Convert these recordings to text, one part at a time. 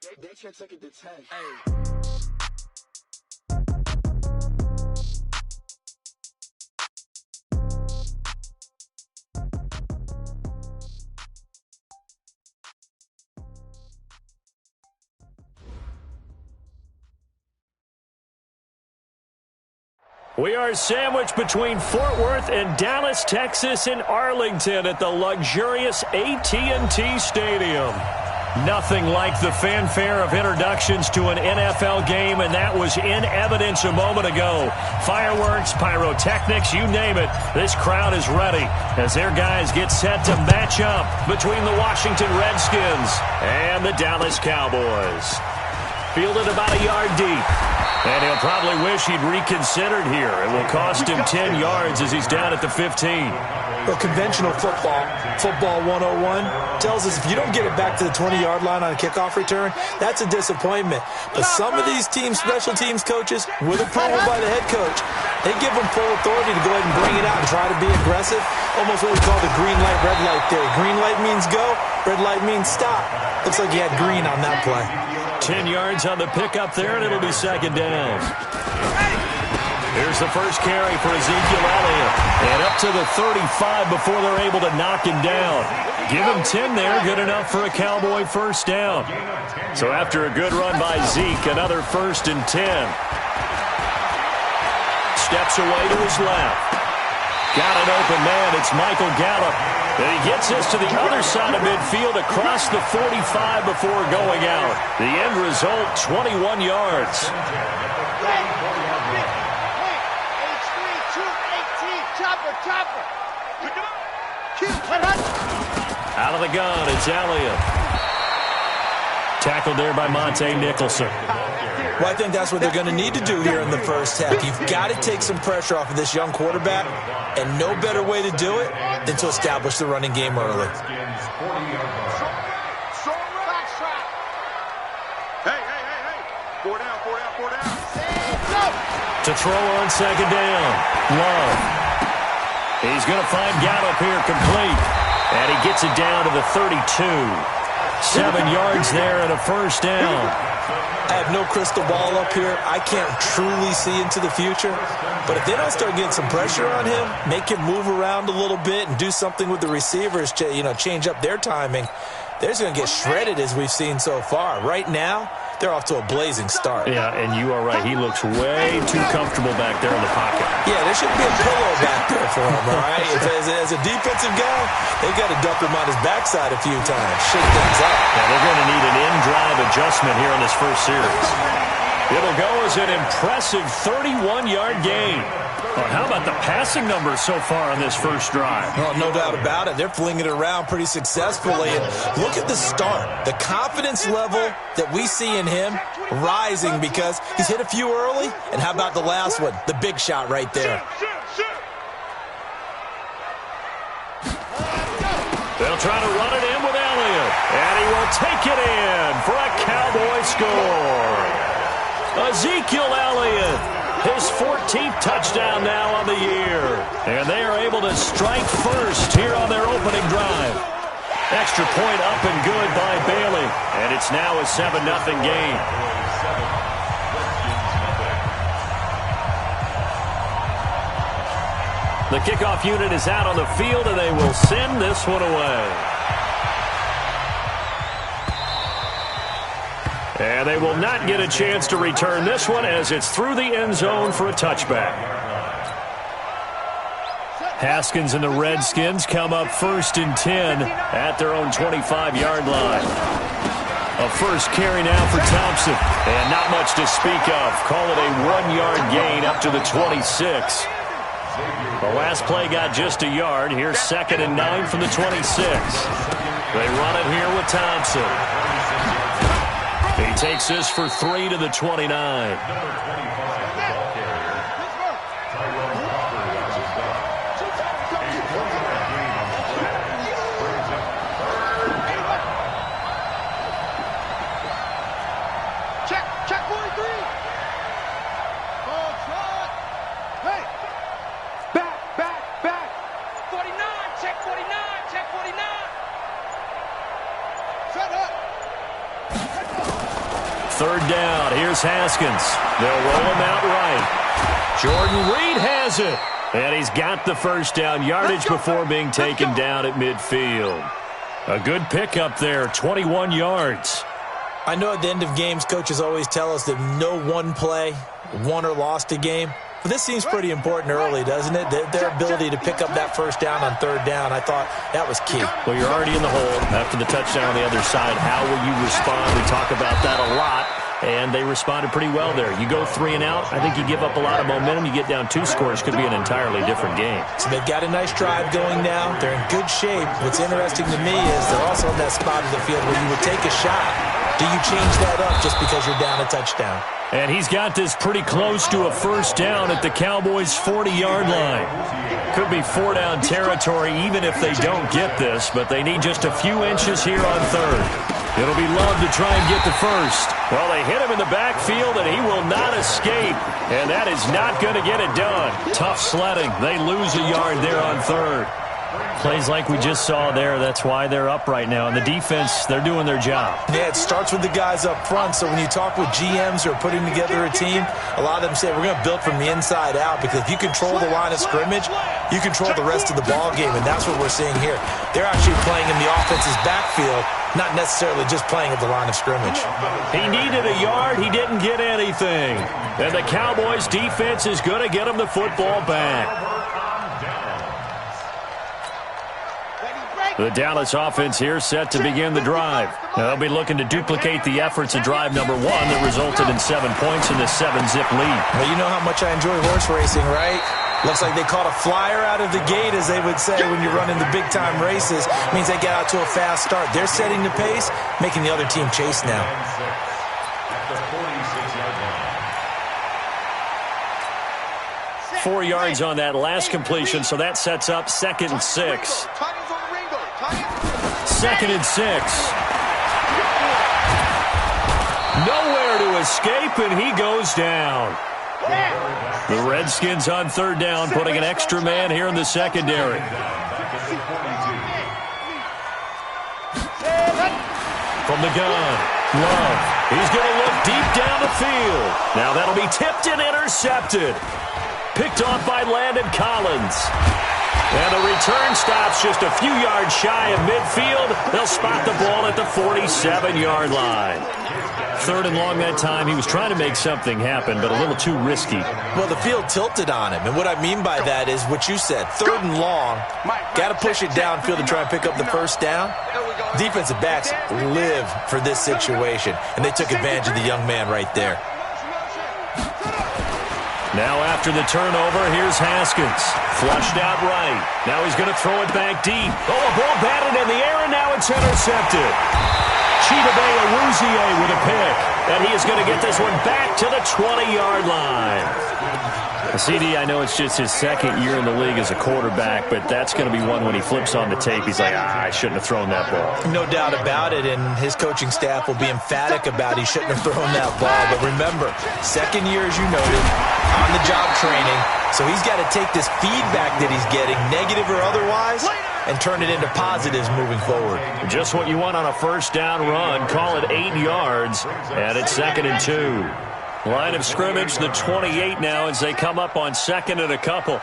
They should take it to 10. We are sandwiched between Fort Worth and Dallas, Texas, and Arlington at the luxurious AT&T Stadium. Nothing like the fanfare of introductions to an NFL game, and that was in evidence a moment ago. Fireworks, pyrotechnics, you name it. This crowd is ready as their guys get set to match up between the Washington Redskins and the Dallas Cowboys. Fielded about a yard deep. And he'll probably wish he'd reconsidered here. It will cost him 10 yards as he's down at the 15. Well, conventional football 101, tells us if you don't get it back to the 20-yard line on a kickoff return, that's a disappointment. But some of these special teams coaches, with approval by the head coach, they give them full authority to go ahead and bring it out and try to be aggressive. Almost what we call the green light, red light theory. Green light means go, red light means stop. Looks like he had green on that play. 10 yards on the pickup there, and it'll be second down. Here's the first carry for Ezekiel Elliott. And up to the 35 before they're able to knock him down. Give him 10 there, good enough for a Cowboy first down. So after a good run by Zeke, another 1st and 10. Steps away to his left. Got an open man, it's Michael Gallup. And he gets this to the other side of midfield across the 45 before going out. The end result, 21 yards. Out of the gun, it's Elliott. Tackled there by Monte Nicholson. Well, I think that's what they're going to need to do here in the first half. You've got to take some pressure off of this young quarterback, and no better way to do it than to establish the running game early. To throw on second down, Love. He's going to find Gallup here complete, and he gets it down to the 32. 7 yards there and a first down. I have no crystal ball up here. I can't truly see into the future. But if they don't start getting some pressure on him, make him move around a little bit and do something with the receivers, change up their timing, they're just going to get shredded as we've seen so far. Right now, they're off to a blazing start. Yeah, and you are right. He looks way too comfortable back there in the pocket. Yeah, there should be a pillow back there for him, all right? As a defensive guy, they've got to duck him on his backside a few times, shake things up. Yeah, they're going to need an in-drive adjustment here in this first series. It'll go as an impressive 31-yard gain. Well, how about the passing numbers so far on this first drive? Well, no doubt about it. They're flinging it around pretty successfully. And look at the start. The confidence level that we see in him rising because he's hit a few early. And how about the last one? The big shot right there. They'll try to run it in with Elliott. And he will take it in for a Cowboy score. Ezekiel Elliott, his 14th touchdown now on the year. And they are able to strike first here on their opening drive. Extra point up and good by Bailey. And it's now a 7-0 game. The kickoff unit is out on the field, and they will send this one away. And they will not get a chance to return this one as it's through the end zone for a touchback. Haskins and the Redskins come up 1st and 10 at their own 25-yard line. A first carry now for Thompson. And not much to speak of. Call it a 1-yard gain up to the 26. The last play got just a yard. Here's 2nd and 9 from the 26. They run it here with Thompson. He takes this for 3 to the 29. Check 43. Hey. Back. 49. Check 49. Shut up. third down. Here's Haskins. They'll roll him out right. Jordan Reed has it. And he's got the first down yardage before being taken down at midfield. A good pickup there, 21 yards. I know at the end of games, coaches always tell us that no one play won or lost a game. But this seems pretty important early, doesn't it? Their ability to pick up that first down on third down, I thought that was key. Well, you're already in the hole after the touchdown on the other side. How will you respond? We talk about that a lot. And they responded pretty well there. You go 3 and out, I think you give up a lot of momentum. You get down 2 scores, could be an entirely different game. So they've got a nice drive going now. They're in good shape. What's interesting to me is they're also in that spot of the field where you would take a shot. Do you change that up just because you're down a touchdown? And he's got this pretty close to a first down at the Cowboys' 40-yard line. Could be 4-down territory even if they don't get this, but they need just a few inches here on third. It'll be Love to try and get the first. Well, they hit him in the backfield, and he will not escape. And that is not going to get it done. Tough sledding. They lose a yard there on third. Plays like we just saw there. That's why they're up right now. And the defense, they're doing their job. Yeah, it starts with the guys up front. So when you talk with GMs who are putting together a team, a lot of them say we're going to build from the inside out, because if you control the line of scrimmage, you control the rest of the ball game, and that's what we're seeing here. They're actually playing in the offense's backfield, not necessarily just playing at the line of scrimmage. He needed a yard. He didn't get anything. And the Cowboys' defense is going to get him the football back. The Dallas offense here set to begin the drive. Now they'll be looking to duplicate the efforts of drive number 1 that resulted in 7 points in the 7-zip lead. Well, you know how much I enjoy horse racing, right? Looks like they caught a flyer out of the gate, as they would say when you're running the big-time races. It means they get out to a fast start. They're setting the pace, making the other team chase now. 4 yards on that last completion, so that sets up 2nd and 6. 2nd and 6. Nowhere to escape, and he goes down. The Redskins on third down, putting an extra man here in the secondary. From the gun, Love. He's going to look deep down the field. Now that'll be tipped and intercepted. Picked off by Landon Collins. And the return stops just a few yards shy of midfield. They'll spot the ball at the 47-yard line. 3rd and long that time. He was trying to make something happen, but a little too risky. Well, the field tilted on him, and what I mean by that is what you said. 3rd and long, got to push it downfield to try and pick up the first down. Defensive backs live for this situation, and they took advantage of the young man right there. Now after the turnover, here's Haskins. Flushed out right. Now he's going to throw it back deep. Oh, a ball batted in the air, and now it's intercepted. Chidobe Awuzie with a pick. And he is going to get this one back to the 20-yard line. CD, I know it's just his 2nd year in the league as a quarterback, but that's going to be one when he flips on the tape. He's like, I shouldn't have thrown that ball. No doubt about it, and his coaching staff will be emphatic about he shouldn't have thrown that ball. But remember, 2nd year, as you noted, on-the-job training, so he's got to take this feedback that he's getting, negative or otherwise, and turn it into positives moving forward. Just what you want on a first down run. Call it 8 yards, and it's 2nd and 2. Line of scrimmage, the 28 now as they come up on 2nd and a couple.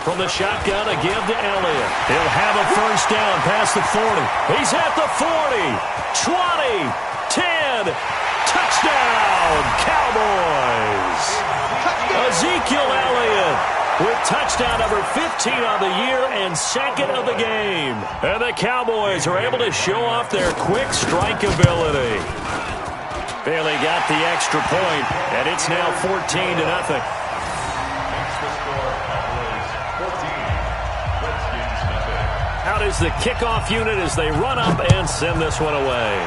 From the shotgun, a give to Elliott. He'll have a first down past the 40. He's at the 40, 20, 10, touchdown, Cowboys. Ezekiel Elliott with touchdown number 15 on the year and 2nd of the game. And the Cowboys are able to show off their quick strike ability. Bailey got the extra point, and it's now 14-0. Out is the kickoff unit as they run up and send this one away.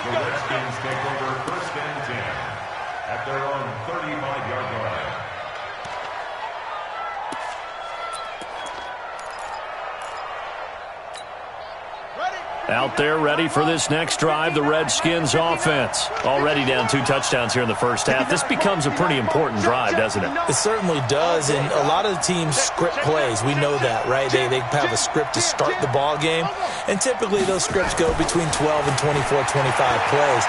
The Redskins take over 1st and 10 at their own 35-yard line. Ready? Out there ready for this next drive, the Redskins offense. Already down 2 touchdowns here in the first half. This becomes a pretty important drive, doesn't it? It certainly does, and a lot of the teams script plays. We know that, right? They have a script to start the ball game, and typically those scripts go between 12 and 24, 25 plays.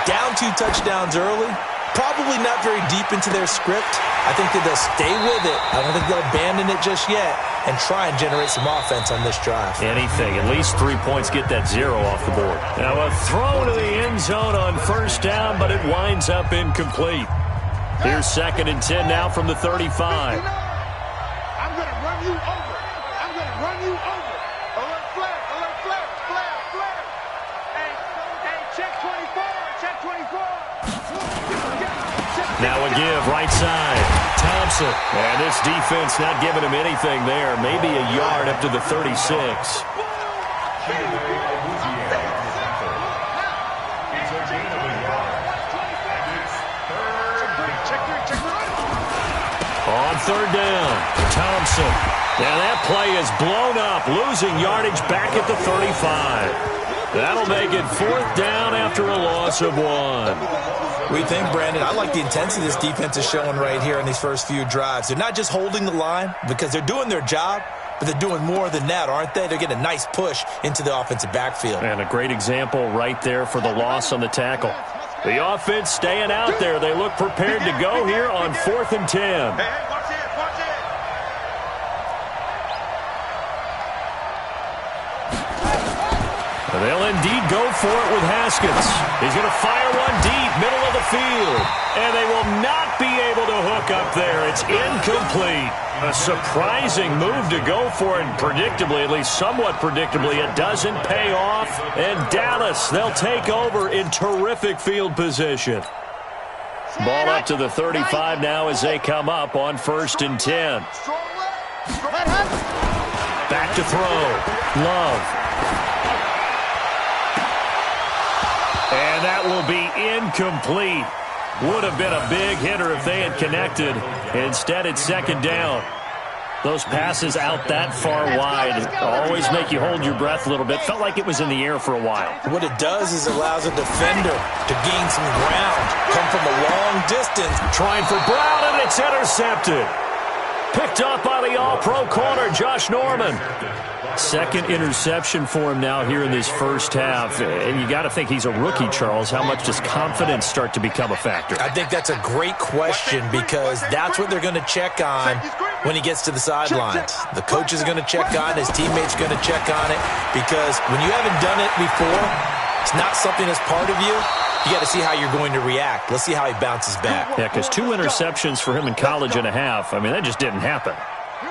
Down 2 touchdowns early, probably not very deep into their script. I think that they'll stay with it. I don't think they'll abandon it just yet and try and generate some offense on this drive. Anything. At least 3 points, get that 0 off the board. Now a throw to the end zone on first down, but it winds up incomplete. Here's 2nd and 10 now from the 35. I'm going to run you over. I'm going to run you over. Alert flare, alert flare, flare, flare. Hey, check 24, check 24. Now a give, right side. Thompson. And this defense not giving him anything there. Maybe a yard up to the 36. On 3rd down, Thompson. Now that play is blown up, losing yardage back at the 35. That'll make it 4th down after a loss of 1. We think, Brandon, I like the intensity this defense is showing right here in these first few drives. They're not just holding the line because they're doing their job, but they're doing more than that, aren't they? They're getting a nice push into the offensive backfield. And a great example right there for the loss on the tackle. The offense staying out there. They look prepared to go here on 4th and 10. Hey, watch it, watch it. And they'll indeed go for it with Haskins. He's going to fire one deep, middle of the field. And they will not be able to hook up there. It's incomplete. A surprising move to go for it, and predictably, at least somewhat predictably, it doesn't pay off. And Dallas, they'll take over in terrific field position. Ball up to the 35 now as they come up on 1st and 10. Back to throw. Love. And that will be incomplete. Would have been a big hitter if they had connected. Instead, it's 2nd down. Those passes out that far wide always make you hold your breath a little bit. Felt like it was in the air for a while. What it does is allows a defender to gain some ground, come from a long distance. Trying for Brown, and it's intercepted. Picked up by the all-pro corner, Josh Norman. 2nd interception for him now here in this first half. And you got to think he's a rookie, Charles. How much does confidence start to become a factor? I think that's a great question because that's what they're going to check on when he gets to the sidelines. The coach is going to check on it. His teammates are going to check on it because when you haven't done it before, it's not something that's part of you. You got to see how you're going to react. Let's see how he bounces back. Yeah, because 2 interceptions for him in college and a half. I mean, that just didn't happen.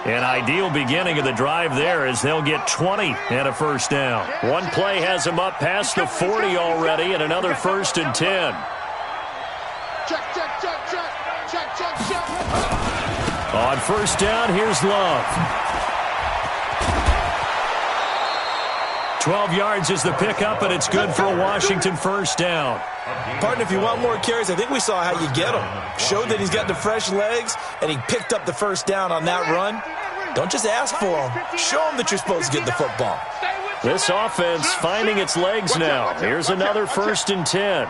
An ideal beginning of the drive there as they'll get 20 and a 1st down. One play has them up past the 40 already and another 1st and 10. Check, check, check, check, check, check, check. On 1st down, here's Love. 12 yards is the pickup, and it's good for a Washington 1st down. Partner, if you want more carries, I think we saw how you get him. Showed that he's got the fresh legs, and he picked up the 1st down on that run. Don't just ask for him. Show him that you're supposed to get the football. This offense finding its legs now. Here's another 1st and 10.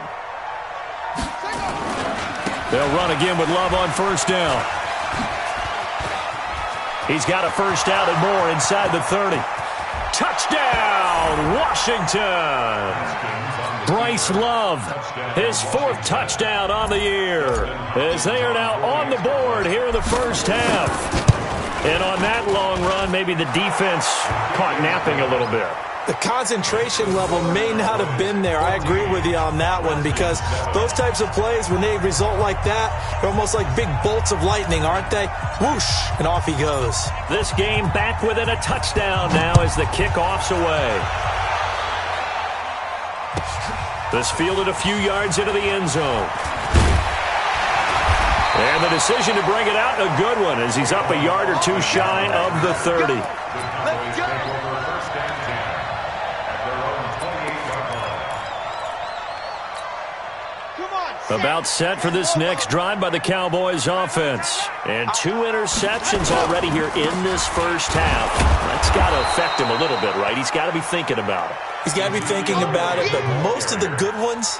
They'll run again with Love on 1st down. He's got a 1st down and more inside the 30. Touchdown, Washington! Bryce Love, his 4th touchdown on the year, as they are now on the board here in the first half. And on that long run, maybe the defense caught napping a little bit. The concentration level may not have been there. I agree with you on that one because those types of plays, when they result like that, they're almost like big bolts of lightning, aren't they? Whoosh, and off he goes. This game back within a touchdown now as the kickoff's away. This fielded a few yards into the end zone. And the decision to bring it out, a good one, as he's up a yard or 2 shy of the 30. Let's go. About set for this next drive by the Cowboys offense. And 2 interceptions already here in this first half. That's got to affect him a little bit, right? He's got to be thinking about it. He's got to be thinking about it, but most of the good ones,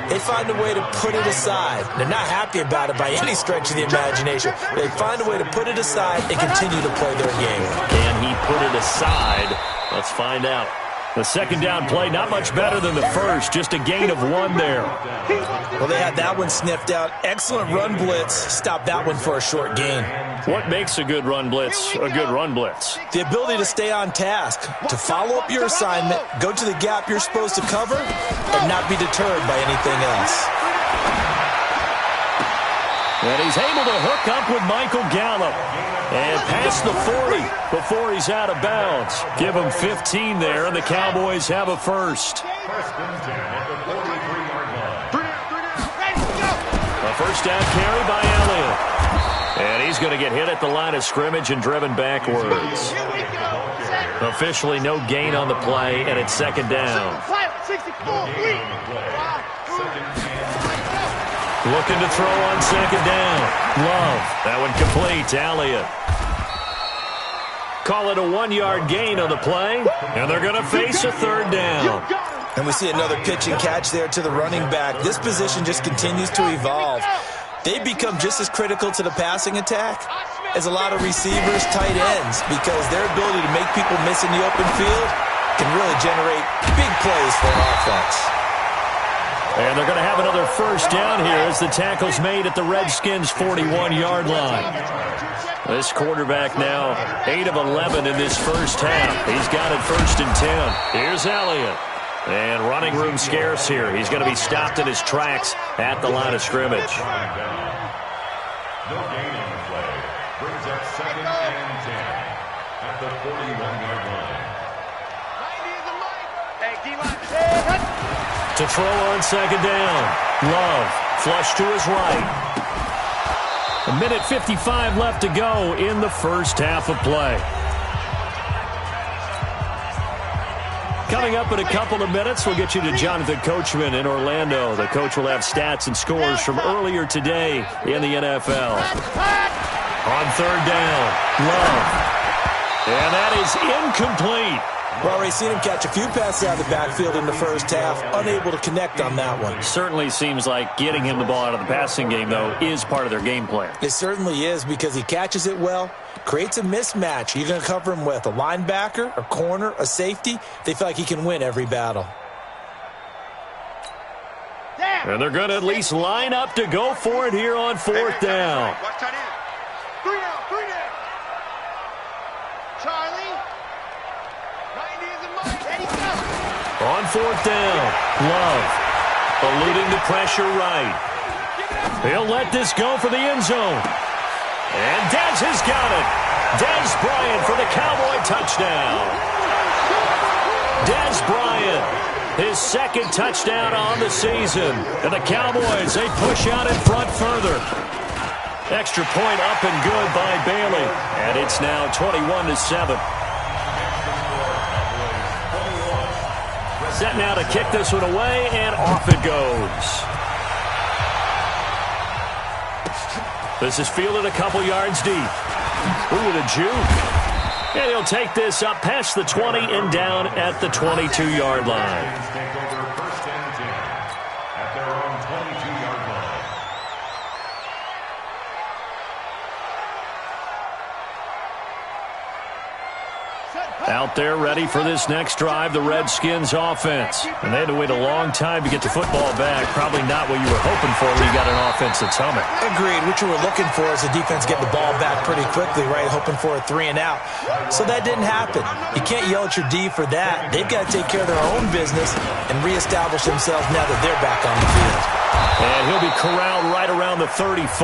they find a way to put it aside. They're not happy about it by any stretch of the imagination. They find a way to put it aside and continue to play their game. Can he put it aside? Let's find out. The second down play, not much better than the first, just a gain of 1 there. Well, they had that one sniffed out. Excellent run blitz. Stopped that one for a short gain. What makes a good run blitz a good run blitz? The ability to stay on task, to follow up your assignment, go to the gap you're supposed to cover, and not be deterred by anything else. And he's able to hook up with Michael Gallup. And past the 40 before he's out of bounds. Give him 15 there, and the Cowboys have a first. A first down carry by Elliott. And he's going to get hit at the line of scrimmage and driven backwards. Officially no gain on the play, and it's second down. Looking to throw on second down. Love. That one complete to Elliott. Call it a 1-yard gain on the play, and they're going to face a third down. And we see another pitch and catch there to the running back. This position just continues to evolve. They become just as critical to the passing attack as a lot of receivers, tight ends, because their ability to make people miss in the open field can really generate big plays for an offense. And they're going to have another first down here as the tackle's made at the Redskins' 41-yard line. This quarterback now 8 of 11 in this first half. He's got it first and 10. Here's Elliott. And running room scarce here. He's going to be stopped in his tracks at the line of scrimmage. No gain on the play. Brings up second and 10 at the 41-yard line. To throw on second down. Love. Flush to his right. 1:55 left to go in the first half of play. Coming up in a couple of minutes, we'll get you to Jonathan Coachman in Orlando. The coach will have stats and scores from earlier today in the NFL. On third down, Love. And that is incomplete. Well, we've seen him catch a few passes out of the backfield in the first half, unable to connect on that one. Certainly seems like getting him the ball out of the passing game, though, is part of their game plan. It certainly is, because he catches it well, creates a mismatch. You're going to cover him with a linebacker, a corner, a safety. They feel like he can win every battle. And they're going to at least line up to go for it here on fourth down. Three down. Charlie. On fourth down, Love eluding the pressure right. He'll let this go for the end zone. And Dez has got it. Dez Bryant for the Cowboy touchdown. Dez Bryant, his second touchdown on the season. And the Cowboys, they push out in front further. Extra point up and good by Bailey. And it's now 21-7. Set now to kick this one away, and off it goes. This is fielded a couple yards deep. Ooh, the juke. And he'll take this up past the 20 and down at the 22-yard line. Out there ready for this next drive, the Redskins offense. And they had to wait a long time to get the football back. Probably not what you were hoping for when you got an offense that's humming. Agreed. What you were looking for is the defense getting the ball back pretty quickly, right? Hoping for a 3 and out. So that didn't happen. You can't yell at your D for that. They've got to take care of their own business and reestablish themselves now that they're back on the field. And he'll be corralled right around the 34.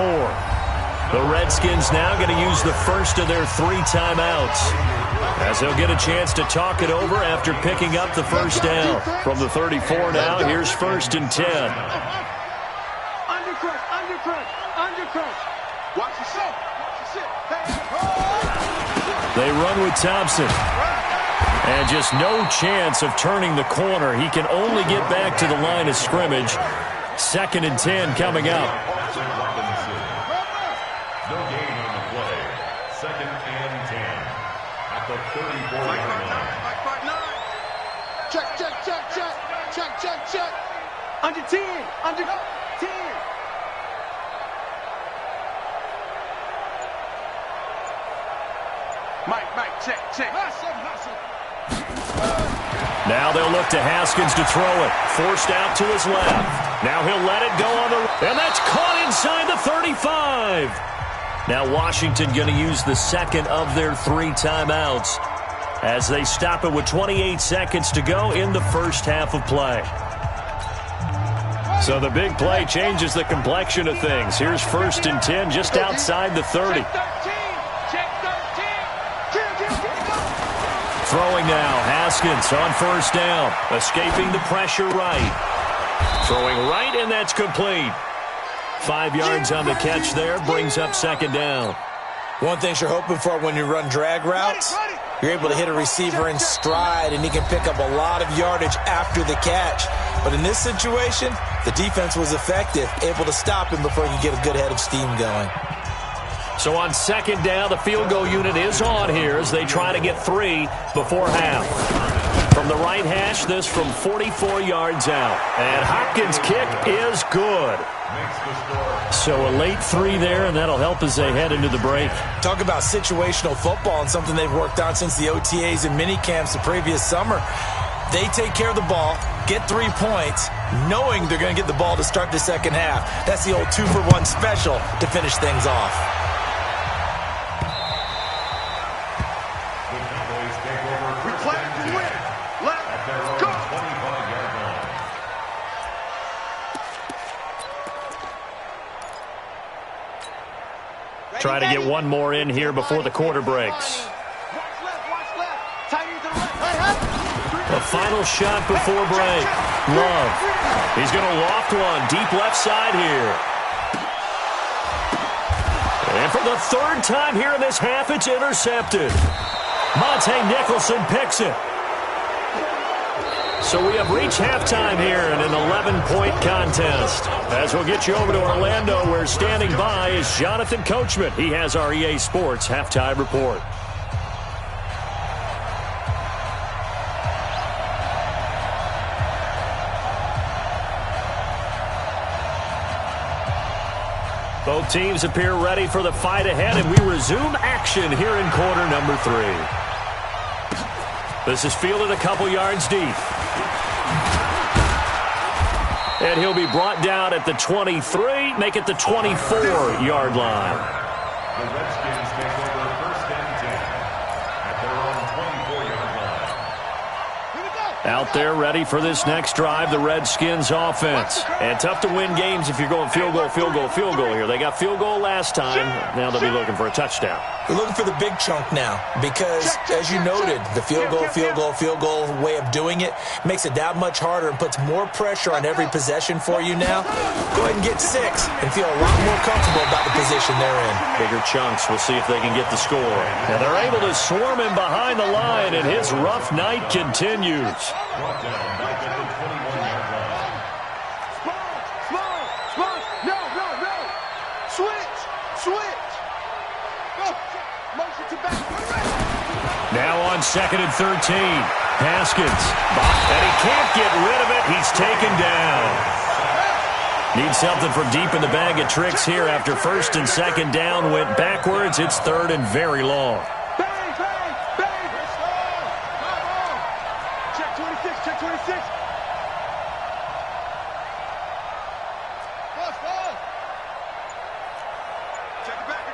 The Redskins now going to use the first of their 3 timeouts, as he'll get a chance to talk it over after picking up the first down. From the 34 now, here's first and 10. Undercrush. Watch your shit. They run with Thompson. And just no chance of turning the corner. He can only get back to the line of scrimmage. Second and 10 coming up. No gain on the play. Second and 10 at the 34-yard line. Check, check, check, check. Check, check, check. Under 10. Under 10. Mike, check, check. Now they'll look to Haskins to throw it. Forced out to his left. Now he'll let it go on the... And that's caught inside the 35. Now Washington going to use the second of their 3 timeouts as they stop it with 28 seconds to go in the first half of play. So the big play changes the complexion of things. Here's 1st and 10 just outside the 30. Throwing now, Haskins on 1st down. Escaping the pressure right. Throwing right, and that's complete. 5 yards on the catch there, brings up 2nd down. One thing you're hoping for when you run drag routes, you're able to hit a receiver in stride, and he can pick up a lot of yardage after the catch. But in this situation, the defense was effective, able to stop him before he could get a good head of steam going. So on 2nd down, the field goal unit is on here as they try to get 3 before half. From the right hash, this from 44 yards out. And Hopkins' kick is good. So a late 3 there, and that'll help as they head into the break. Talk about situational football and something they've worked on since the OTAs and mini camps the previous summer. They take care of the ball, get 3 points, knowing they're going to get the ball to start the second half. That's the old 2-for-1 special to finish things off. Try to get one more in here before the quarter breaks. A final shot before break. Love. He's going to loft one deep left side here. And for the 3rd time here in this half, it's intercepted. Monte Nicholson picks it. So we have reached halftime here in an 11-point contest. As we'll get you over to Orlando, where standing by is Jonathan Coachman. He has our EA Sports halftime report. Both teams appear ready for the fight ahead, and we resume action here in quarter number 3. This is fielded a couple yards deep. And he'll be brought down at the 23, make it the 24-yard line. The Redskins take over 1st and 10 at their own 24-yard line. Out there ready for this next drive, the Redskins offense. And tough to win games if you're going field goal, field goal, field goal here. They got field goal last time. Now they'll be looking for a touchdown. They're looking for the big chunk now because, as you noted, the field goal way of doing it makes it that much harder and puts more pressure on every possession for you now. Go ahead and get 6 and feel a lot more comfortable about the position they're in. Bigger chunks. We'll see if they can get the score. And they're able to swarm him behind the line, and his rough night continues. Brought down back at the 21-yard line. Small. No. Switch. Go. Motion to back. Now on 2nd and 13. Haskins. And he can't get rid of it. He's taken down. Needs something from deep in the bag of tricks here after 1st and 2nd down went backwards. It's 3rd and very long. Bang. Check 26.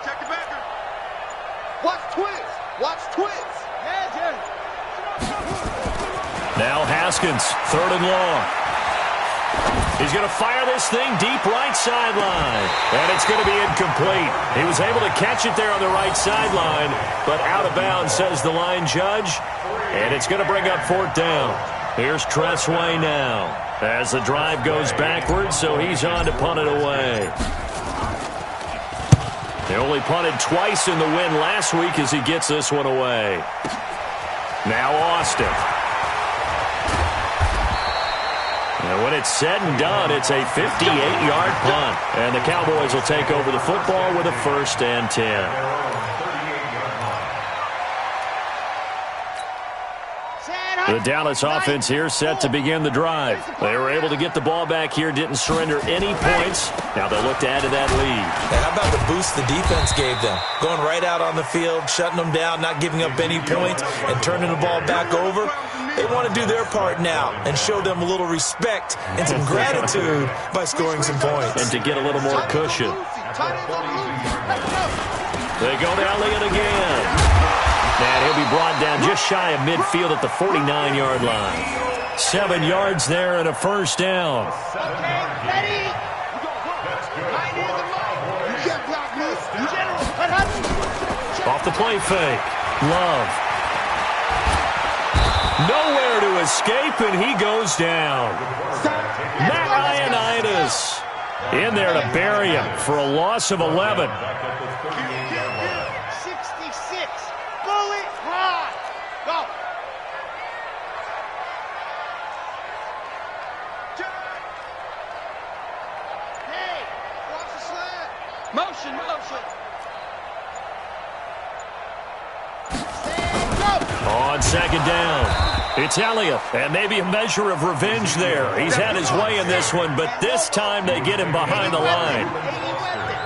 Check the backer. Watch twist. Yeah. Now Haskins, 3rd and long. He's going to fire this thing deep right sideline. And it's going to be incomplete. He was able to catch it there on the right sideline, but out of bounds, says the line judge. And it's going to bring up 4th down. Here's Tressway now as the drive goes backwards, so he's on to punt it away. They only punted twice in the win last week as he gets this one away. Now Austin. And when it's said and done, it's a 58-yard punt. And the Cowboys will take over the football with a 1st and 10. The Dallas offense here set to begin the drive. They were able to get the ball back here, didn't surrender any points. Now they'll look to add to that lead. And how about the boost the defense gave them? Going right out on the field, shutting them down, not giving up any points, and turning the ball back over. They want to do their part now and show them a little respect and some gratitude by scoring some points. And to get a little more cushion. They go to Elliott again. And he'll be brought down just shy of midfield at the 49-yard line. 7 yards there and a first down. Off the play fake. Love. Nowhere to escape, and he goes down. Matt Ioannidis in there to bury him for a loss of 11. 66. Bullet high. Go. Hey, watch the slant. Motion. On second down, it's Elliott, and maybe a measure of revenge there. He's had his way in this one, but this time they get him behind the line.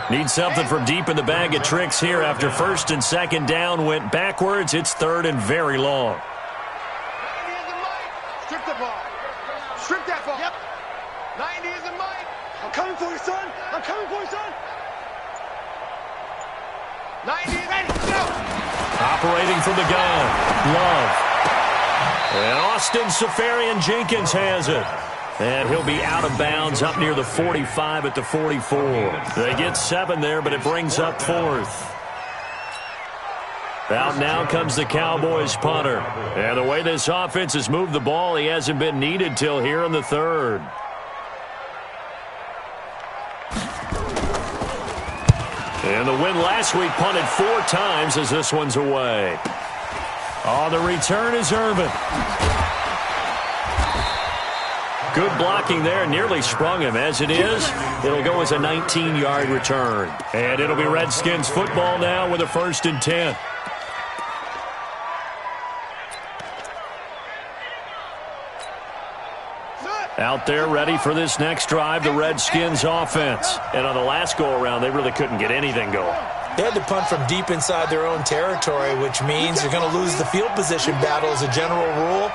Need something from deep in the bag of tricks here after first and second down went backwards. It's third and very long. Strip the ball. Strip that ball. Yep. 90 is the mic. I'm coming for you, son. 90 ready. Go. Operating from the gun, Love. And Austin Safarian-Jenkins has it. And he'll be out of bounds up near the 45 at the 44. They get 7 there, but it brings up fourth. Out now comes the Cowboys punter. And the way this offense has moved the ball, he hasn't been needed till here in the third. And the win last week punted 4 times as this one's away. On the return is Irvin. Good blocking there, nearly sprung him. As it is, it'll go as a 19-yard return. And it'll be Redskins football now with a 1st and 10. Out there ready for this next drive, the Redskins offense. And on the last go-around, they really couldn't get anything going. They had to punt from deep inside their own territory, which means you're going to lose the field position battle as a general rule.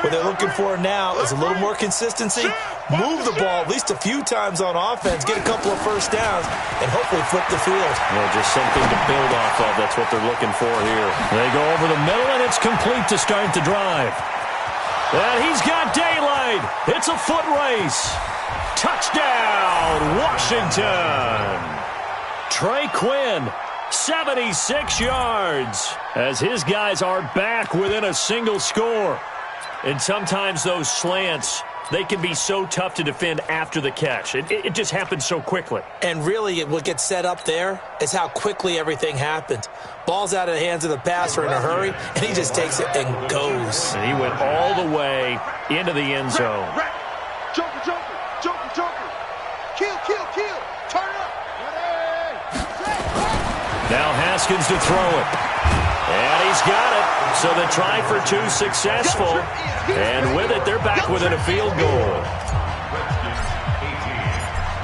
What they're looking for now is a little more consistency, move the ball at least a few times on offense, get a couple of first downs, and hopefully flip the field. Well, just something to build off of. That's what they're looking for here. They go over the middle, and it's complete to start the drive. And he's got daylight. It's a foot race. Touchdown, Washington. Trey Quinn, 76 yards, as his guys are back within a single score. And sometimes those slants, they can be so tough to defend after the catch. It just happens so quickly. And really, what gets set up there is how quickly everything happens. Ball's out of the hands of the passer in a hurry, and he just takes it and goes. And he went all the way into the end zone. Joker. Kill. Turn up. Now Haskins to throw it. And he's got it. So the try for 2 successful. And with it, they're back within a field goal.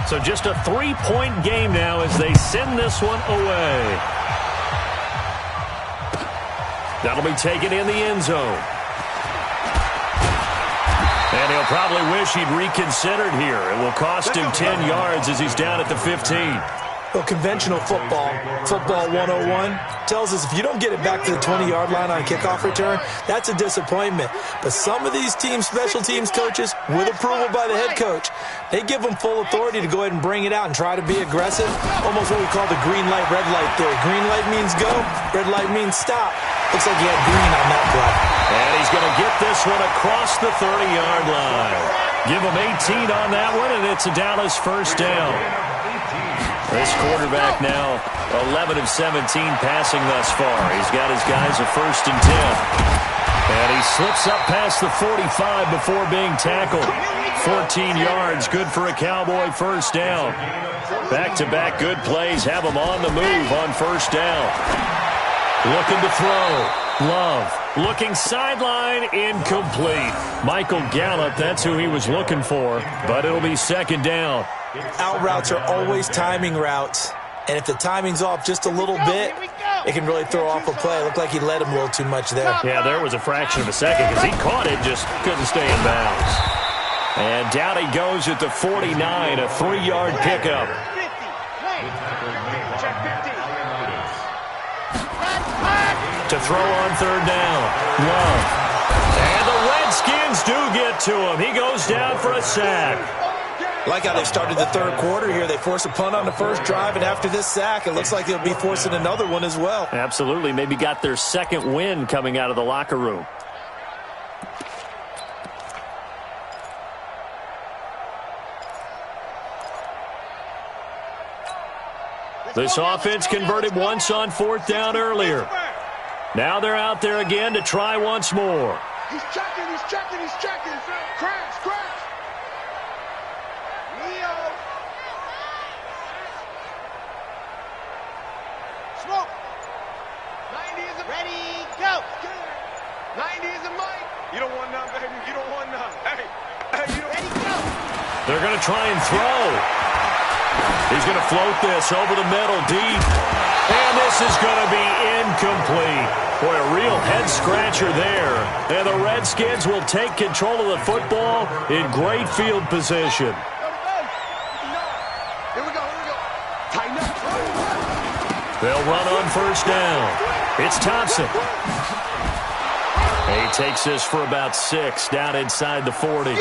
So just a 3-point game now as they send this one away. That'll be taken in the end zone. And he'll probably wish he'd reconsidered here. It will cost him 10 yards as he's down at the 15. Well, conventional football 101, tells us if you don't get it back to the 20-yard line on kickoff return, that's a disappointment. But some of these special teams coaches, with approval by the head coach, they give them full authority to go ahead and bring it out and try to be aggressive. Almost what we call the green light, red light theory. Green light means go, red light means stop. Looks like he had green on that play. And he's going to get this one across the 30-yard line. Give him 18 on that one, and it's a Dallas first down. This quarterback now 11 of 17 passing thus far. He's got his guys a 1st and 10. And he slips up past the 45 before being tackled. 14 yards, good for a Cowboy first down. Back-to-back good plays have him on the move on first down. Looking to throw. Love. Looking sideline, incomplete. Michael Gallup, that's who he was looking for, but it'll be second down. Out routes are always timing routes, and if the timing's off just a little bit, it can really throw off a play. It looked like he led him a little too much there. Yeah, there was a fraction of a second because he caught it, just couldn't stay in bounds. And down he goes at the 49, a 3-yard pickup. To throw on third down. Love. And the Redskins do get to him. He goes down for a sack. Like how they started the third quarter here. They forced a punt on the first drive, and after this sack, it looks like they'll be forcing another one as well. Absolutely. Maybe got their second win coming out of the locker room. This offense converted once on fourth down earlier. Now they're out there again to try once more. He's checking, he's checking, he's checking. Crash, crash. Neo. Smoke. 90 is a ready, go. 90 is a mic. You don't want none, baby. You don't want none. Hey, you don't. Ready, go. They're going to try and throw. He's going to float this over the middle deep. And this is going to be incomplete. Boy, a real head-scratcher there. And the Redskins will take control of the football in great field position. Here we go, here we go. Tighten up. They'll run on first down. It's Thompson. He takes this for about 6 down inside the 40.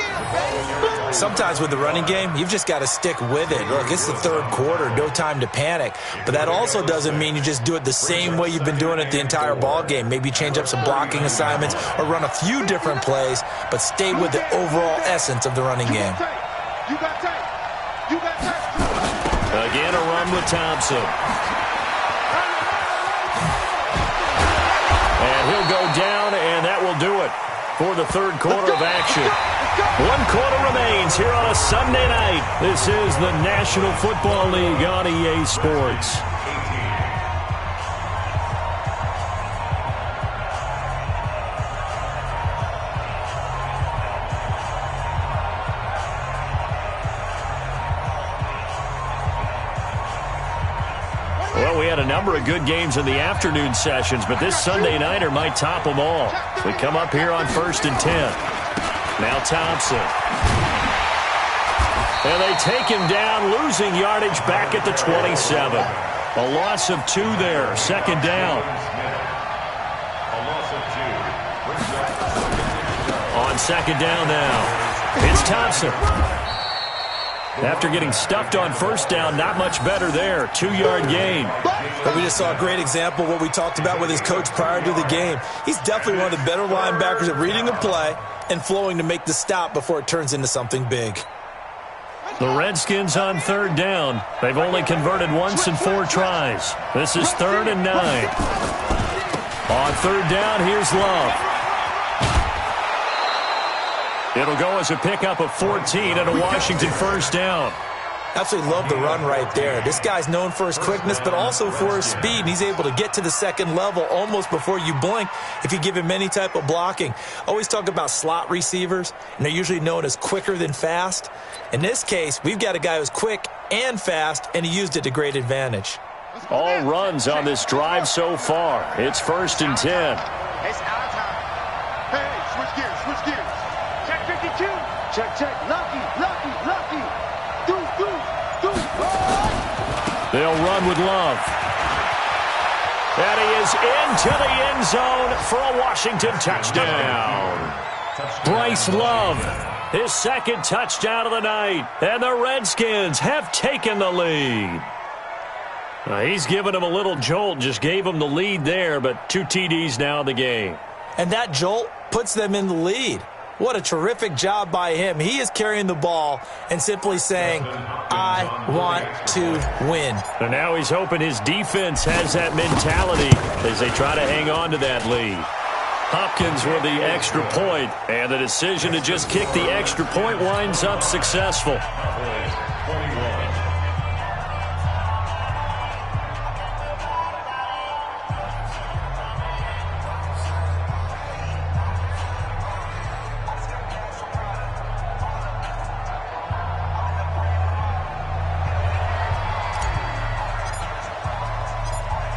Sometimes with the running game, you've just got to stick with it. Look, it's the third quarter, no time to panic. But that also doesn't mean you just do it the same way you've been doing it the entire ball game. Maybe change up some blocking assignments or run a few different plays, but stay with the overall essence of the running game. You got tape. You got tape. Again, a run with Thompson. And he'll go down, and that will do it for the third quarter of action. 1 quarter remains here on a Sunday night. This is the National Football League on EA Sports. Well, we had a number of good games in the afternoon sessions, but this Sunday nighter might top them all. We come up here on 1st and 10. Now Thompson. And they take him down, losing yardage back at the 27. A loss of 2 there, second down. On second down now, it's Thompson. After getting stuffed on first down, not much better there. 2-yard gain. But we just saw a great example of what we talked about with his coach prior to the game. He's definitely one of the better linebackers at reading a play and flowing to make the stop before it turns into something big. The Redskins on third down. They've only converted once in 4 tries. This is 3rd and 9. On third down, here's Love. It'll go as a pickup of 14 and a Washington first down. Absolutely love the run right there. This guy's known for his quickness, but also for his speed. And he's able to get to the second level almost before you blink if you give him any type of blocking. Always talk about slot receivers, and they're usually known as quicker than fast. In this case, we've got a guy who's quick and fast, and he used it to great advantage. All runs on this drive so far. It's 1st and 10. It's our time. Hey, switch gears, switch gears. Check 52. Check, check. Lucky, lucky, lucky. They'll run with Love. And he is into the end zone for a Washington touchdown. Bryce Love, his second touchdown of the night. And the Redskins have taken the lead. He's given him a little jolt, just gave him the lead there, but 2 TDs now in the game. And that jolt puts them in the lead. What a terrific job by him. He is carrying the ball and simply saying, I want to win. And now he's hoping his defense has that mentality as they try to hang on to that lead. Hopkins with the extra point, and the decision to just kick the extra point winds up successful.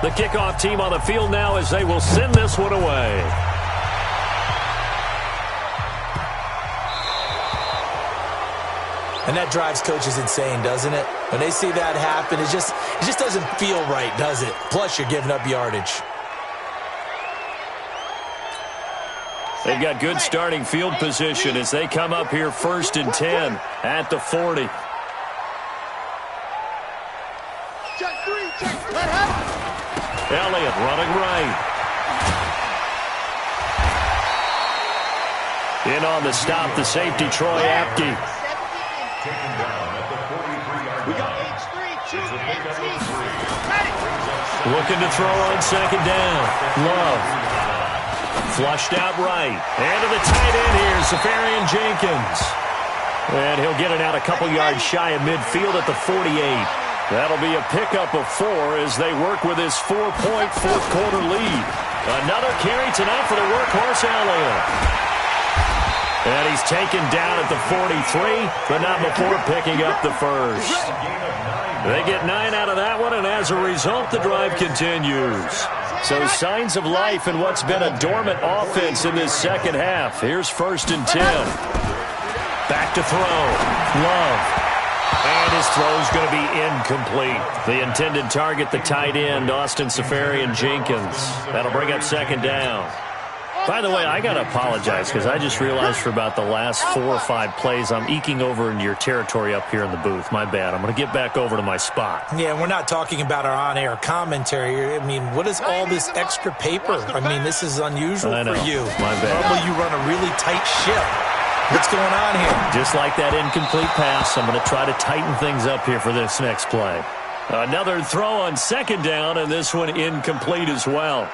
The kickoff team on the field now as they will send this one away. And that drives coaches insane, doesn't it? When they see that happen, it just doesn't feel right, does it? Plus, you're giving up yardage. They've got good starting field position as they come up here 1st and 10 at the 40. Elliott running right. In on the stop, the safety, Troy Apke. Taken down at the 43-yard line. Looking to throw on 2nd down. Love. Flushed out right. And to the tight end here, Safarian Jenkins. And he'll get it out a couple yards shy of midfield at the 48. That'll be a pickup of 4 as they work with his 4-point fourth-quarter lead. Another carry tonight for the workhorse Elliott. And he's taken down at the 43, but not before picking up the first. They get 9 out of that one, and as a result, the drive continues. So signs of life in what's been a dormant offense in this second half. Here's 1st and 10. Back to throw. Love. And his throw's going to be incomplete. The intended target, the tight end, Austin Safarian Jenkins. That'll bring up 2nd down. By the way, I got to apologize because I just realized for about the last 4 or 5 plays, I'm eking over into your territory up here in the booth. My bad. I'm going to get back over to my spot. Yeah, we're not talking about our on-air commentary. I mean, what is all this extra paper? I mean, this is unusual for you. My bad. Normally you run a really tight ship. What's going on here? Just like that incomplete pass, I'm going to try to tighten things up here for this next play. Another throw on 2nd down, and this one incomplete as well.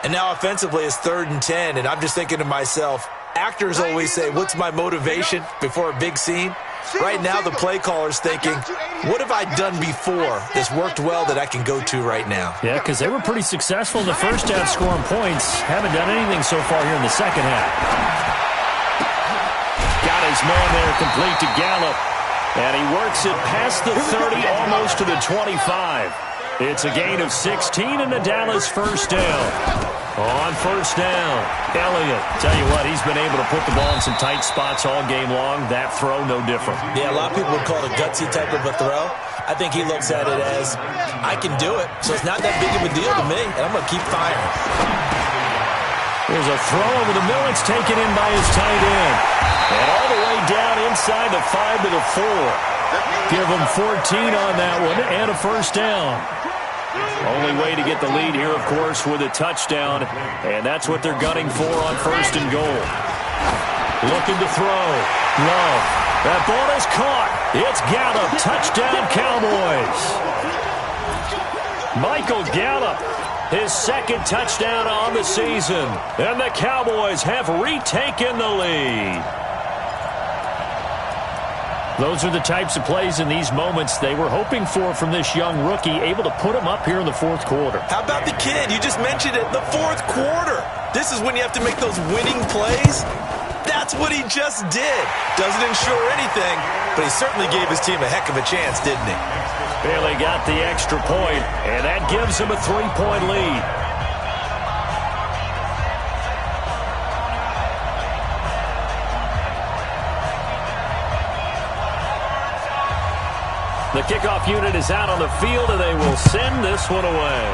And now offensively it's 3rd and 10, and I'm just thinking to myself, actors always say, what's my motivation before a big scene? Right now the play caller's thinking, what have I done before that's worked well that I can go to right now? Yeah, because they were pretty successful in the first half scoring points. Haven't done anything so far here in the second half. Got his man there complete to Gallup. And he works it past the 30, almost to the 25. It's a gain of 16 and the Dallas 1st down. On 1st down, Elliott. Tell you what, he's been able to put the ball in some tight spots all game long. That throw, no different. Yeah, a lot of people would call it a gutsy type of a throw. I think he looks at it as, I can do it, so it's not that big of a deal to me, and I'm going to keep firing. There's a throw over the middle. It's taken in by his tight end. And all the way down inside the 5 to the 4. Give him 14 on that one and a 1st down. Only way to get the lead here, of course, with a touchdown. And that's what they're gunning for on 1st and goal. Looking to throw. Love. That ball is caught. It's Gallup. Touchdown, Cowboys. Michael Gallup. His 2nd touchdown on the season. And the Cowboys have retaken the lead. Those are the types of plays in these moments they were hoping for from this young rookie, able to put him up here in the 4th quarter. How about the kid? You just mentioned it, the 4th quarter. This is when you have to make those winning plays. That's what he just did. Doesn't ensure anything, but he certainly gave his team a heck of a chance, didn't he? Barely got the extra point, and that gives him a 3-point lead. The kickoff unit is out on the field, and they will send this one away.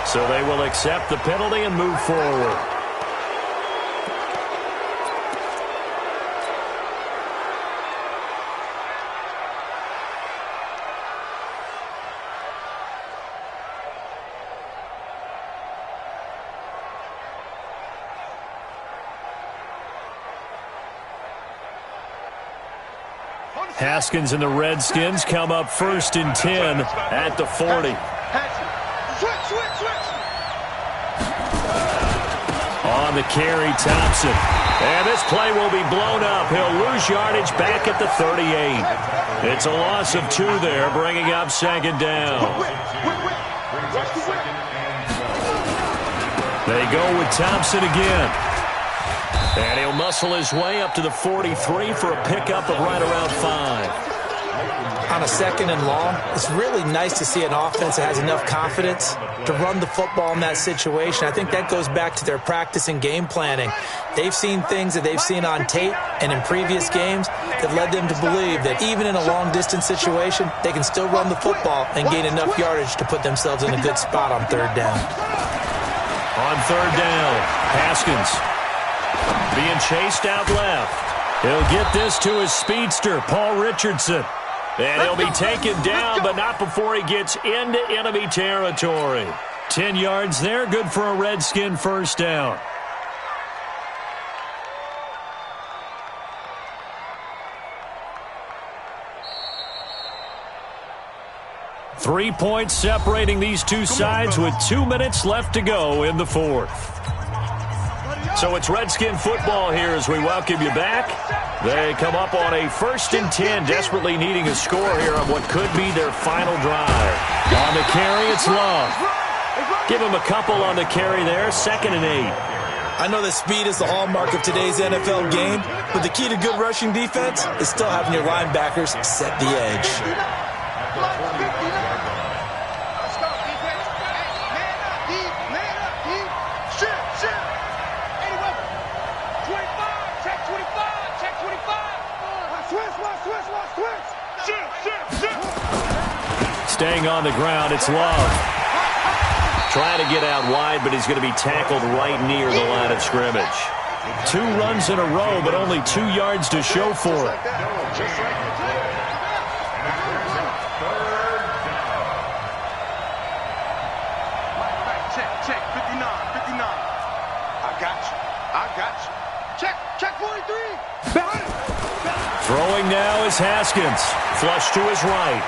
So they will accept the penalty and move forward. Haskins and the Redskins come up 1st and 10 at the 40. On the carry, Thompson. And this play will be blown up. He'll lose yardage back at the 38. It's a loss of 2 there, bringing up 2nd down. They go with Thompson again. And he'll muscle his way up to the 43 for a pickup of right around 5. on a 2nd and long, it's really nice to see an offense that has enough confidence to run the football in that situation. I think that goes back to their practice and game planning. They've seen things that they've seen on tape and in previous games that led them to believe that even in a long-distance situation, they can still run the football and gain enough yardage to put themselves in a good spot on 3rd down. On 3rd down, Haskins being chased out left. He'll get this to his speedster, Paul Richardson. And he'll be taken down, but not before he gets into enemy territory. 10 yards there, good for a Redskin 1st down. 3 points separating these two sides with 2 minutes left to go in the 4th. So it's Redskin football here as we welcome you back. They come up on a 1st and 10, desperately needing a score here on what could be their final drive. On the carry, it's Love. Give him a couple on the carry there, 2nd and 8. I know that speed is the hallmark of today's NFL game, but the key to good rushing defense is still having your linebackers set the edge. Staying on the ground, it's Love. Trying to get out wide, but he's going to be tackled right near the line of scrimmage. 2 runs in a row, but only 2 yards to show for it. Check, 59. I got you. Check 43. Behind it. Throwing now is Haskins. Flush to his right.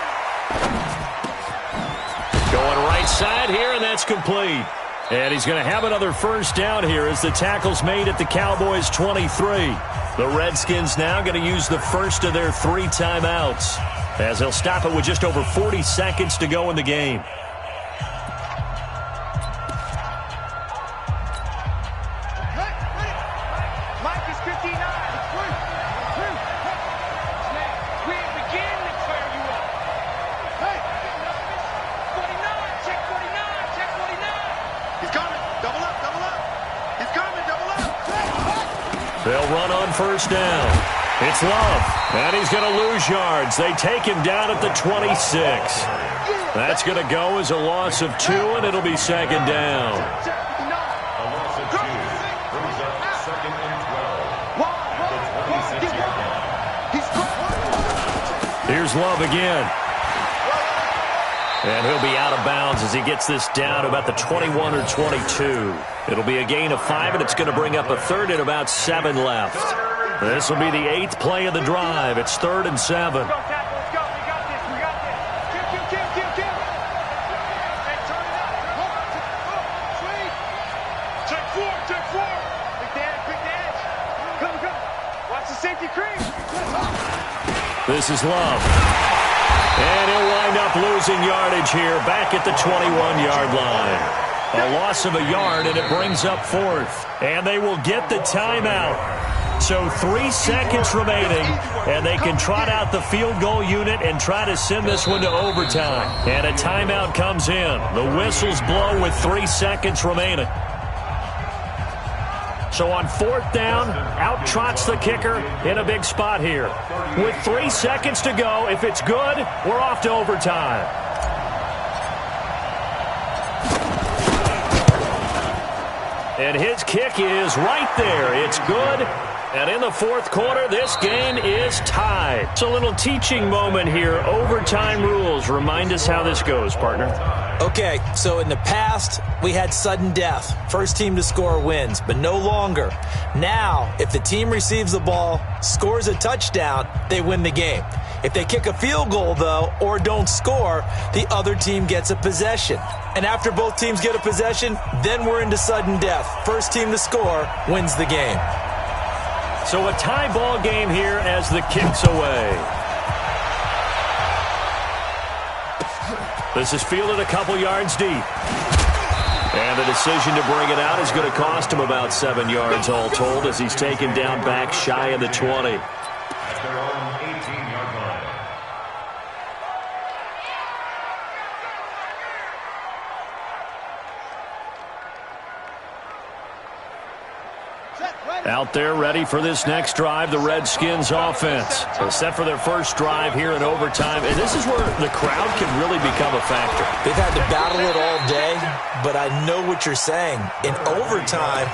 Going right side here, and that's complete. And he's going to have another 1st down here as the tackle's made at the Cowboys' 23. The Redskins now going to use the first of their 3 timeouts as they'll stop it with just over 40 seconds to go in the game. They'll run on 1st down. It's Love, and he's going to lose yards. They take him down at the 26. That's going to go as a loss of 2, and it'll be 2nd down. A loss of 2 brings up 2nd and 12. Here's Love again. And he'll be out of bounds as he gets this down to about the 21 or 22. It'll be a gain of 5, and it's going to bring up a 3rd and about 7 left. This will be the 8th play of the drive. It's 3rd and 7. Let's go. We got this. Kill. Hey, turn it up. Sweet. Check 4. Big dash. Come. Watch the safety cream. This is Love. And he'll wind up losing yardage here back at the 21-yard line. A loss of a yard, and it brings up 4th. And they will get the timeout. So 3 seconds remaining, and they can trot out the field goal unit and try to send this one to overtime. And a timeout comes in. The whistles blow with 3 seconds remaining. So on 4th down, out trots the kicker in a big spot here. With 3 seconds to go, if it's good, we're off to overtime. And his kick is right there. It's good. And in the 4th quarter, this game is tied. It's a little teaching moment here. Overtime rules. Remind us how this goes, partner. Okay, so in the past, we had sudden death. First team to score wins, but no longer. Now, if the team receives the ball, scores a touchdown, they win the game. If they kick a field goal, though, or don't score, the other team gets a possession. And after both teams get a possession, then we're into sudden death. First team to score wins the game. So a tie ball game here as the kick's away. This is fielded a couple yards deep. And the decision to bring it out is going to cost him about 7 yards all told as he's taken down back shy of the 20. At their own 18-yard line. Out there ready for this next drive, the Redskins offense. They're set for their first drive here in overtime, and this is where the crowd can really become a factor. They've had to battle it all day, but I know what you're saying. In overtime,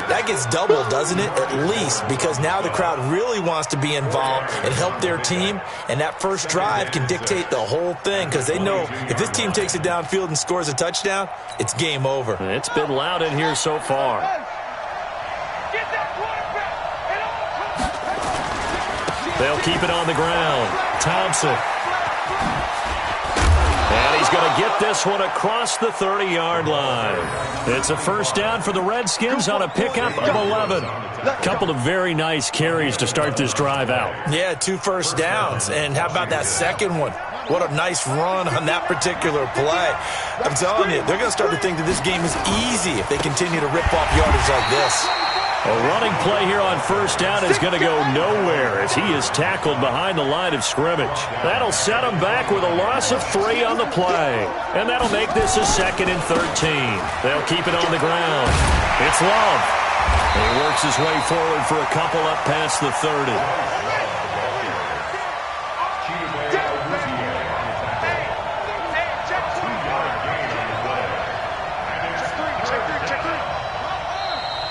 that gets doubled, doesn't it? At least, because now the crowd really wants to be involved and help their team, and that first drive can dictate the whole thing because they know if this team takes it downfield and scores a touchdown, it's game over. It's been loud in here so far. They'll keep it on the ground. Thompson. And he's going to get this one across the 30-yard line. It's a first down for the Redskins on a pickup of 11. A couple of very nice carries to start this drive out. Yeah, 2 first downs. And how about that second one? What a nice run on that particular play. I'm telling you, they're going to start to think that this game is easy if they continue to rip off yardage like this. A running play here on first down is going to go nowhere as he is tackled behind the line of scrimmage. That'll set him back with a loss of 3 on the play. And that'll make this a 2nd and 13. They'll keep it on the ground. It's Love. He works his way forward for a couple up past the 30.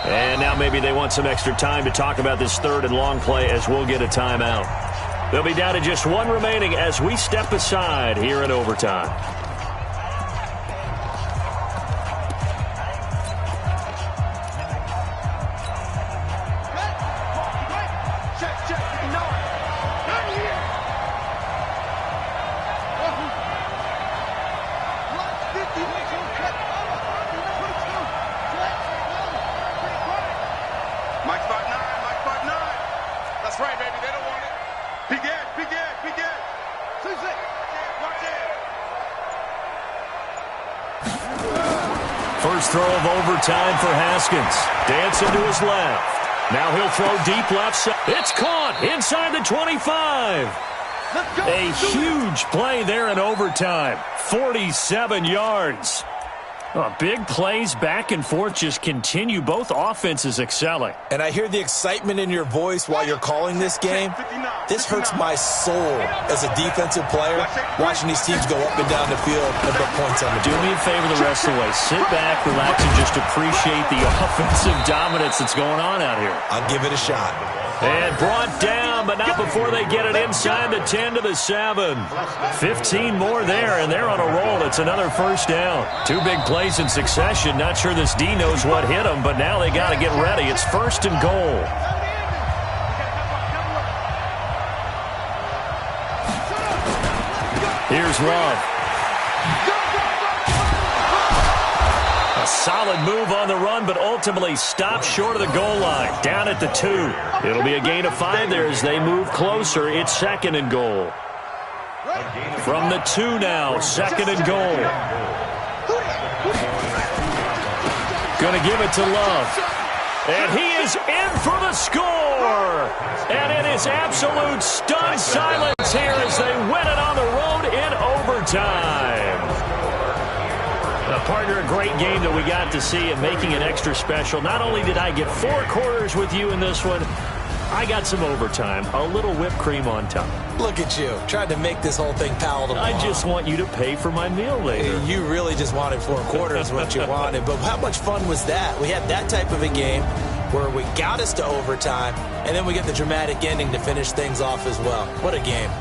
And now maybe they want some extra time to talk about this 3rd and long play as we'll get a timeout. They'll be down to just 1 remaining as we step aside here in overtime. First throw of overtime for Haskins. Dancing to his left. Now he'll throw deep left side. It's caught inside the 25. A huge play there in overtime. 47 yards. Big plays back and forth just continue. Both offenses excelling. And I hear the excitement in your voice while you're calling this game. This hurts my soul as a defensive player, watching these teams go up and down the field and put points on the board. Do me a favor the rest of the way. Sit back, relax, and just appreciate the offensive dominance that's going on out here. I'll give it a shot. And brought down, but not before they get it inside the 10 to the 7. 15 more there, and they're on a roll. It's another first down. 2 big plays in succession. Not sure this D knows what hit them, but now they got to get ready. It's 1st and goal. Here's Love. A solid move on the run, but ultimately stopped short of the goal line. Down at the 2. It'll be a gain of 5 there as they move closer. It's 2nd and goal. From the 2 now, 2nd and goal. Going to give it to Love. And he is in for the score. And it is absolute stunned silence here as they win it on the road in overtime. Partner, a great game that we got to see and making it extra special. Not only did I get 4 quarters with you in this one, I got some overtime, a little whipped cream on top. Look at you, trying to make this whole thing palatable. I just want you to pay for my meal later. You really just wanted 4 quarters, what you wanted. But how much fun was that? We had that type of a game where we got us to overtime, and then we get the dramatic ending to finish things off as well. What a game.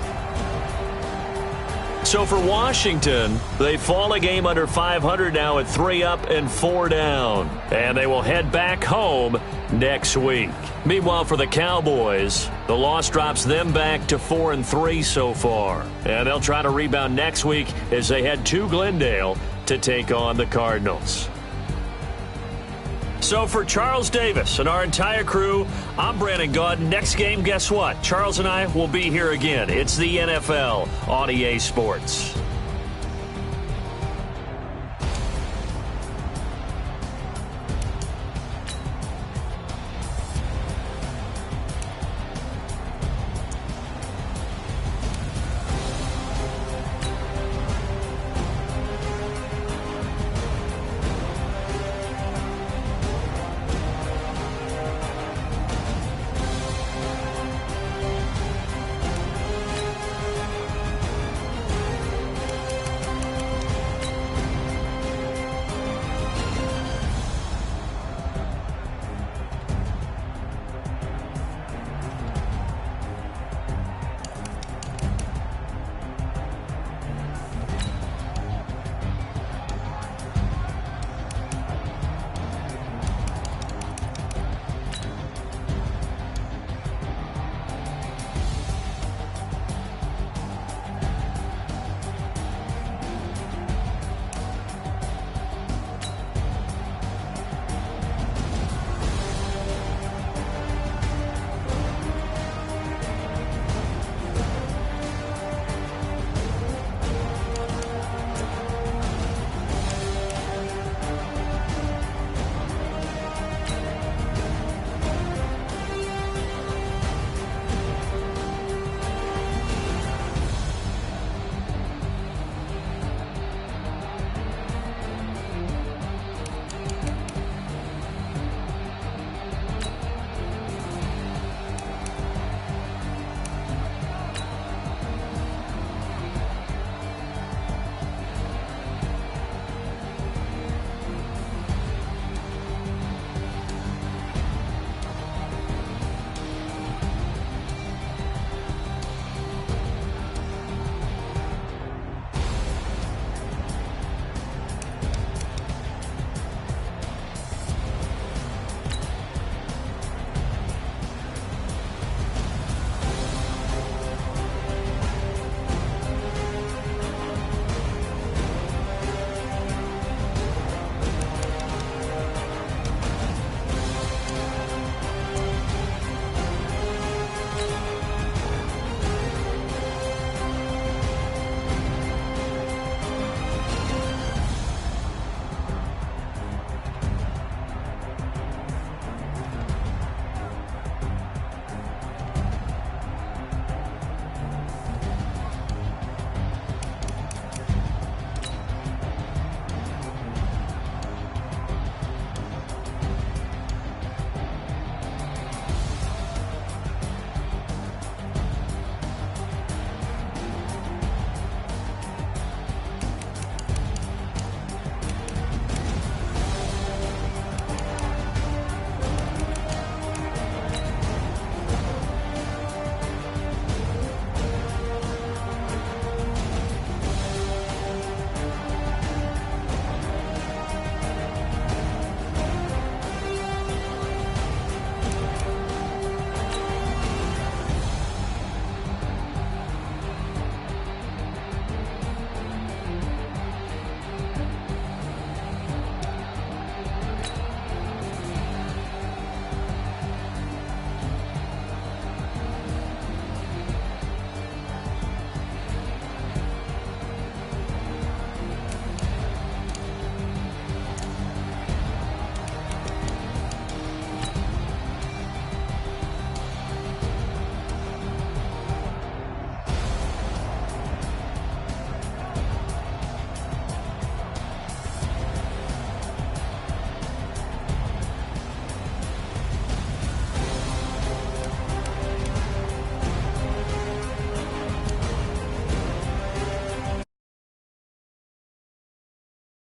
So for Washington, they fall a game under 500 now at 3 up and 4 down. And they will head back home next week. Meanwhile, for the Cowboys, the loss drops them back to 4 and 3 so far. And they'll try to rebound next week as they head to Glendale to take on the Cardinals. So for Charles Davis and our entire crew, I'm Brandon Gaudin. Next game, guess what? Charles and I will be here again. It's the NFL on EA Sports.